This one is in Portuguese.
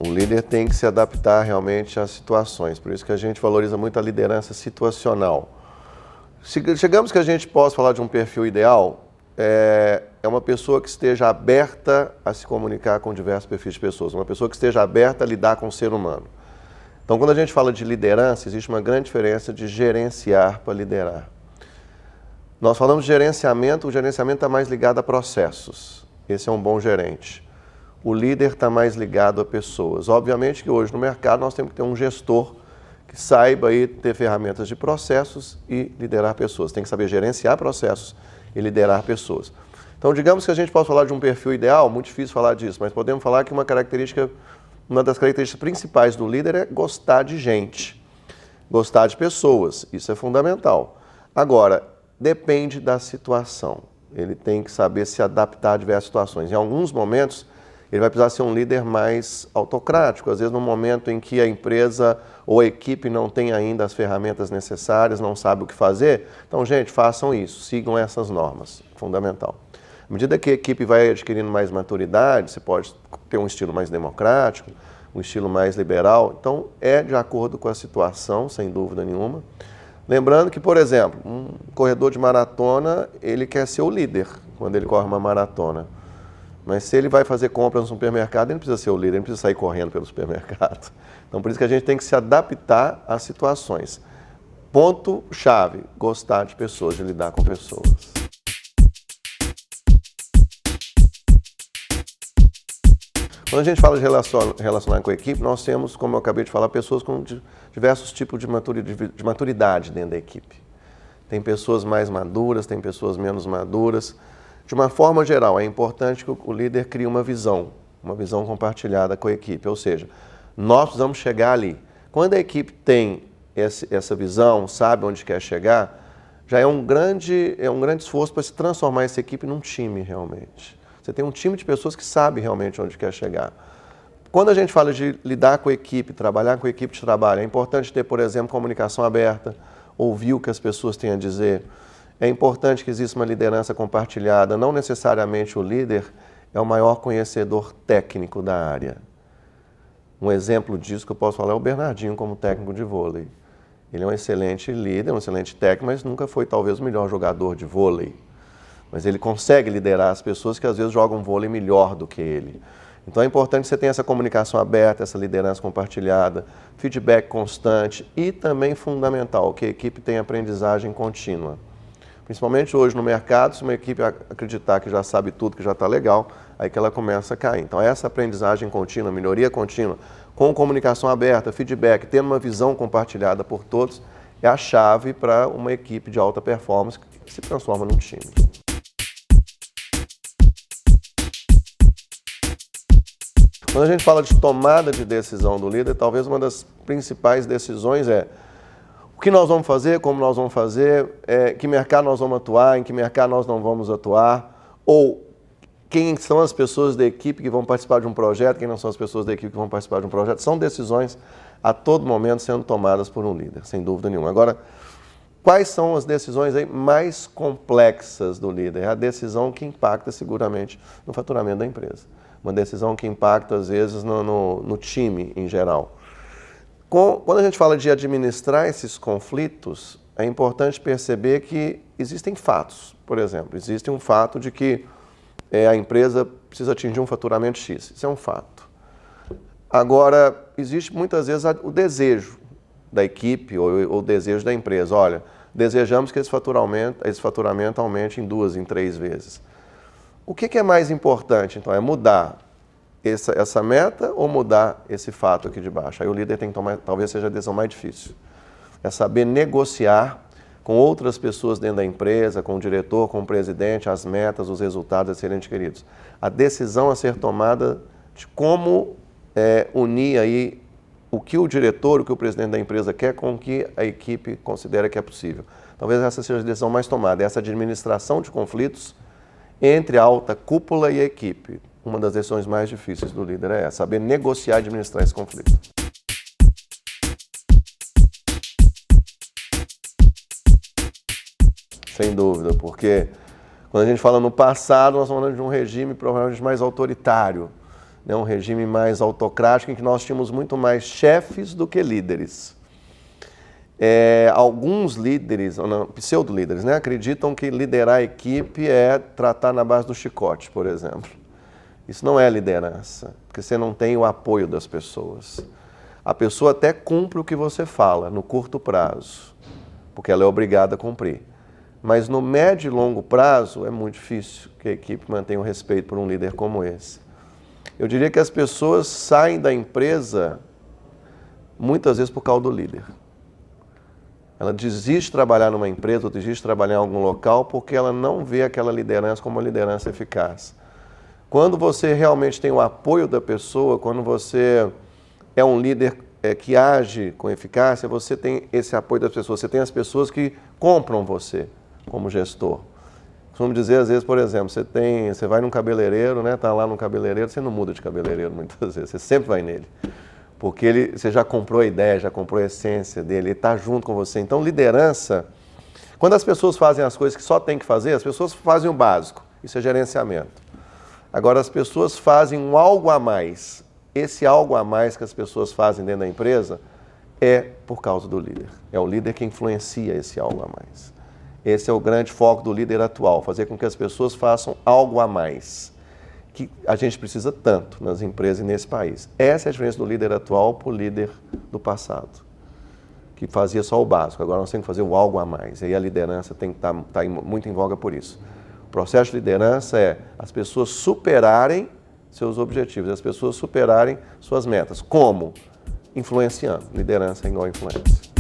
O líder tem que se adaptar realmente às situações, por isso que a gente valoriza muito a liderança situacional. Chegamos que a gente possa falar de um perfil ideal, é uma pessoa que esteja aberta a se comunicar com diversos perfis de pessoas, uma pessoa que esteja aberta a lidar com o ser humano. Então, quando a gente fala de liderança, existe uma grande diferença de gerenciar para liderar. Nós falamos de gerenciamento, o gerenciamento está mais ligado a processos. Esse é um bom gerente. O líder está mais ligado a pessoas. Obviamente que hoje no mercado nós temos que ter um gestor que saiba aí ter ferramentas de processos e liderar pessoas. Tem que saber gerenciar processos e liderar pessoas. Então, digamos que a gente possa falar de um perfil ideal, muito difícil falar disso, mas podemos falar que uma das características principais do líder é gostar de gente, gostar de pessoas. Isso é fundamental. Agora, depende da situação. Ele tem que saber se adaptar a diversas situações. Em alguns momentos, ele vai precisar ser um líder mais autocrático. Às vezes, no momento em que a empresa ou a equipe não tem ainda as ferramentas necessárias, não sabe o que fazer. Então, gente, façam isso, sigam essas normas. Fundamental. À medida que a equipe vai adquirindo mais maturidade, você pode ter um estilo mais democrático, um estilo mais liberal. Então, é de acordo com a situação, sem dúvida nenhuma. Lembrando que, por exemplo, um corredor de maratona, ele quer ser o líder quando ele corre uma maratona. Mas se ele vai fazer compras no supermercado, ele não precisa ser o líder, ele não precisa sair correndo pelo supermercado. Então, por isso que a gente tem que se adaptar às situações. Ponto-chave, gostar de pessoas, de lidar com pessoas. Quando a gente fala de relacionar com a equipe, nós temos, como eu acabei de falar, pessoas com diversos tipos de maturidade dentro da equipe. Tem pessoas mais maduras, tem pessoas menos maduras. De uma forma geral, é importante que o líder crie uma visão compartilhada com a equipe, ou seja, nós precisamos chegar ali. Quando a equipe tem essa visão, sabe onde quer chegar, já é um grande esforço para se transformar essa equipe num time realmente. Você tem um time de pessoas que sabe realmente onde quer chegar. Quando a gente fala de lidar com a equipe, trabalhar com a equipe de trabalho, é importante ter, por exemplo, comunicação aberta, ouvir o que as pessoas têm a dizer. É importante que exista uma liderança compartilhada. Não necessariamente o líder é o maior conhecedor técnico da área. Um exemplo disso que eu posso falar é o Bernardinho como técnico de vôlei. Ele é um excelente líder, um excelente técnico, mas nunca foi talvez o melhor jogador de vôlei. Mas ele consegue liderar as pessoas que às vezes jogam vôlei melhor do que ele. Então é importante que você tenha essa comunicação aberta, essa liderança compartilhada, feedback constante e também fundamental, que a equipe tenha aprendizagem contínua. Principalmente hoje no mercado, se uma equipe acreditar que já sabe tudo, que já está legal, aí que ela começa a cair. Então essa aprendizagem contínua, melhoria contínua, com comunicação aberta, feedback, tendo uma visão compartilhada por todos, é a chave para uma equipe de alta performance que se transforma num time. Quando a gente fala de tomada de decisão do líder, talvez uma das principais decisões é o que nós vamos fazer, como nós vamos fazer, que mercado nós vamos atuar, em que mercado nós não vamos atuar, ou quem são as pessoas da equipe que vão participar de um projeto, quem não são as pessoas da equipe que vão participar de um projeto. São decisões a todo momento sendo tomadas por um líder, sem dúvida nenhuma. Agora, quais são as decisões aí mais complexas do líder? É a decisão que impacta seguramente no faturamento da empresa. Uma decisão que impacta, às vezes, no time em geral. Quando a gente fala de administrar esses conflitos, é importante perceber que existem fatos. Por exemplo, existe um fato de que a empresa precisa atingir um faturamento X. Isso é um fato. Agora, existe muitas vezes o desejo da equipe ou o desejo da empresa. Olha, desejamos que esse faturamento aumente em 2, em 3 vezes. O que é mais importante, então? É mudar essa meta ou mudar esse fato aqui de baixo? Aí o líder tem que tomar, talvez seja a decisão mais difícil. É saber negociar com outras pessoas dentro da empresa, com o diretor, com o presidente, as metas, os resultados a serem adquiridos. A decisão a ser tomada de como unir aí o que o diretor, o que o presidente da empresa quer com o que a equipe considera que é possível. Talvez essa seja a decisão mais tomada, essa administração de conflitos entre a alta cúpula e a equipe. Uma das decisões mais difíceis do líder é essa, saber negociar e administrar esse conflito. Sem dúvida, porque quando a gente fala no passado, nós estamos falando de um regime provavelmente mais autoritário. né, um regime mais autocrático, em que nós tínhamos muito mais chefes do que líderes. Alguns líderes, pseudo-líderes, né, acreditam que liderar a equipe é tratar na base do chicote, por exemplo. Isso não é liderança, porque você não tem o apoio das pessoas. A pessoa até cumpre o que você fala no curto prazo, porque ela é obrigada a cumprir. Mas no médio e longo prazo é muito difícil que a equipe mantenha o respeito por um líder como esse. Eu diria que as pessoas saem da empresa muitas vezes por causa do líder. Ela desiste de trabalhar numa empresa ou desiste de trabalhar em algum local porque ela não vê aquela liderança como uma liderança eficaz. Quando você realmente tem o apoio da pessoa, quando você é um líder que age com eficácia, você tem esse apoio das pessoas, você tem as pessoas que compram você como gestor. Costumo dizer, às vezes, por exemplo, você vai num cabeleireiro, né, tá lá no cabeleireiro, você não muda de cabeleireiro muitas vezes, você sempre vai nele. Porque você já comprou a ideia, já comprou a essência dele, ele está junto com você. Então, liderança, quando as pessoas fazem as coisas que só tem que fazer, as pessoas fazem o básico, isso é gerenciamento. Agora, as pessoas fazem um algo a mais. Esse algo a mais que as pessoas fazem dentro da empresa é por causa do líder. É o líder que influencia esse algo a mais. Esse é o grande foco do líder atual, fazer com que as pessoas façam algo a mais, que a gente precisa tanto nas empresas e nesse país. Essa é a diferença do líder atual para o líder do passado, que fazia só o básico. Agora nós temos que fazer o algo a mais. E aí a liderança tem que estar muito em voga por isso. O processo de liderança é as pessoas superarem seus objetivos, as pessoas superarem suas metas. Como? Influenciando. Liderança é igual a influência.